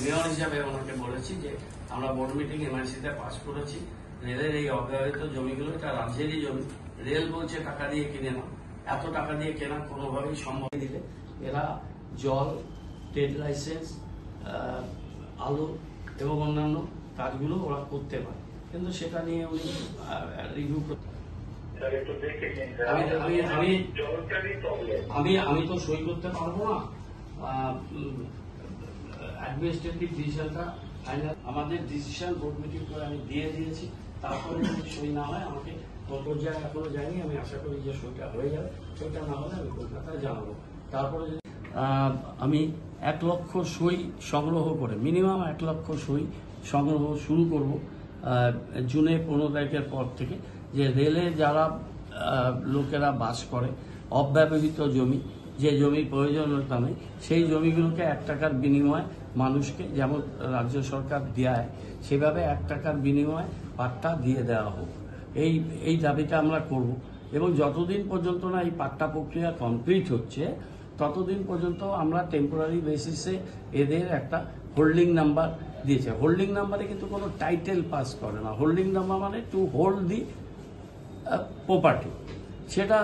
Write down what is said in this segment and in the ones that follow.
Mayor হিসাবে ওনাকে বলেছি যে আমরা বোর্ড মিটিং এমআইসিতে পাস করেছি, রেলের এই অব্যবহৃত জমিগুলো এটা রাজ্যেরই জমি, রেল বলছে টাকা দিয়ে কিনে না, এত টাকা দিয়ে কেনা কোনোভাবেই সম্ভব দিলে এরা জল, ট্রেড লাইসেন্স, আলো এবং অন্যান্য কাজগুলো ওরা করতে পারে, কিন্তু সেটা নিয়ে উনি রিভিউ করতে। আমি তো সই করতে পারবো না, অ্যাডমিনিস্ট্রেটিভ ডিসিশনটা ফাইনাল, আমাদের ডিসিশন বোর্ড মিটিং করে আমি দিয়ে দিয়েছি, তারপরে যদি সই না হয় আমাকে পর্যায়ে এখনো যায়নি, আমি আশা করি যে সইটা হয়ে যাবে, সইটা না হলে আমি কলকাতায় জানাবো। তারপরে আমি 1 লক্ষ সই সংগ্রহ করে মিনিমাম 1 লক্ষ সই সংগ্রহ শুরু করব জুনে 15 তারিখের পর থেকে, যে রেলে যারা লোকেরা বাস করে অব্যবহৃত জমি, যে জমির প্রয়োজনীয়তা নেই, সেই জমিগুলোকে 1 টাকার বিনিময়ে মানুষকে যেমন রাজ্য সরকার দেয় সেভাবে 1 টাকার বিনিময়ে পাট্টা দিয়ে দেওয়া হোক, এই দাবিটা আমরা করব। এবং যতদিন পর্যন্ত না এই পাট্টা প্রক্রিয়া কমপ্লিট হচ্ছে ততদিন পর্যন্ত আমরা টেম্পোরারি বেসিসে এদের একটা হোল্ডিং নাম্বার দিয়েছে। হোল্ডিং নাম্বারে কিন্তু কোনো টাইটেল পাস করে না, হোল্ডিং নাম্বার মানে টু হোল্ড দি প্রপার্টি। সেটা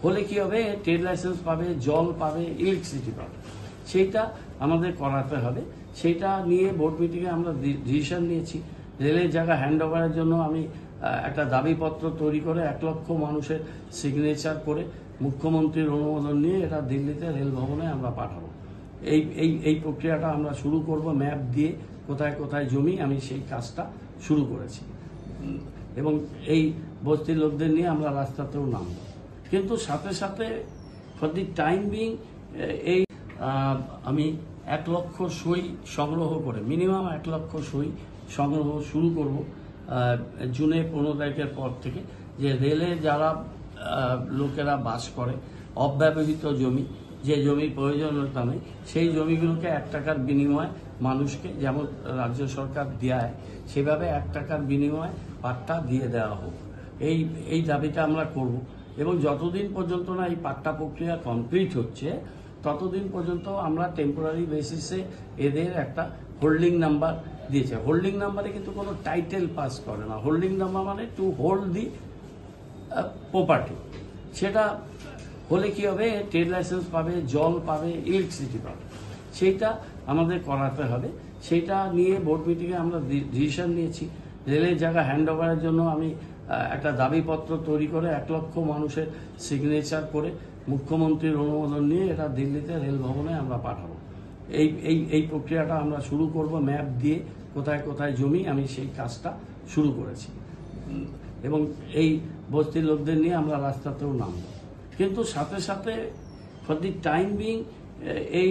হলে কি হবে, ট্রেড লাইসেন্স পাবে, জল পাবে, ইলেকট্রিসিটি পাবে, সেইটা আমাদের করাতে হবে। সেইটা নিয়ে বোর্ড মিটিংয়ে আমরা ডিসিশন নিয়েছি। রেলের জায়গা হ্যান্ড ওভারের জন্য আমি একটা দাবিপত্র তৈরি করে 1 লক্ষ মানুষের সিগনেচার করে মুখ্যমন্ত্রীর অনুমোদন নিয়ে এটা দিল্লিতে রেল ভবনে আমরা পাঠাবো। এই প্রক্রিয়াটা আমরা শুরু করব, ম্যাপ দিয়ে কোথায় কোথায় জমি, আমি সেই কাজটা শুরু করেছি। এবং এই বস্তির লোকদের নিয়ে আমরা রাস্তাতেও নামব, কিন্তু সাথে সাথে ফর দি টাইম বিং এই আমি 1 লক্ষ সই সংগ্রহ করে মিনিমাম 1 লক্ষ সই সংগ্রহ শুরু করব জুনে 15 তারিখের পর থেকে, যে রেলে যারা লোকেরা বাস করে অব্যবহৃত জমি, যে জমির প্রয়োজনীয়তা নেই, সেই জমিগুলোকে 1 টাকার বিনিময়ে মানুষকে যেমন রাজ্য সরকার দেয় সেভাবে 1 টাকার বিনিময়ে পাট্টা দিয়ে দেওয়া হোক, এই দাবিটা আমরা করব। এবং যতদিন পর্যন্ত না এই পাট্টা প্রক্রিয়া কমপ্লিট হচ্ছে ততদিন পর্যন্ত আমরা টেম্পোরারি বেসিসে এদের একটা হোল্ডিং নাম্বার দিয়েছে। হোল্ডিং নাম্বারে কিন্তু কোনো টাইটেল পাস করে না, হোল্ডিং নাম্বার মানে টু হোল্ড দি প্রপার্টি। সেটা হলে কি হবে, ট্রেড লাইসেন্স পাবে, জল পাবে, ইলেকট্রিসিটি পাবে, সেইটা আমাদের করাতে হবে। সেইটা নিয়ে বোর্ড মিটিংয়ে আমরা ডিসিশন নিয়েছি। রেলের জায়গা হ্যান্ড ওভারের জন্য আমি একটা দাবিপত্র তৈরি করে 1 লক্ষ মানুষের সিগনেচার করে মুখ্যমন্ত্রীর অনুমোদন নিয়ে এটা দিল্লিতে রেল ভবনে আমরা পাঠাবো। এই প্রক্রিয়াটা আমরা শুরু করব, ম্যাপ দিয়ে কোথায় কোথায় জমি, আমি সেই কাজটা শুরু করেছি। এবং এই বস্তির লোকদের নিয়ে আমরা রাস্তাতেও নামব, কিন্তু সাথে সাথে ফর দি টাইম বিং এই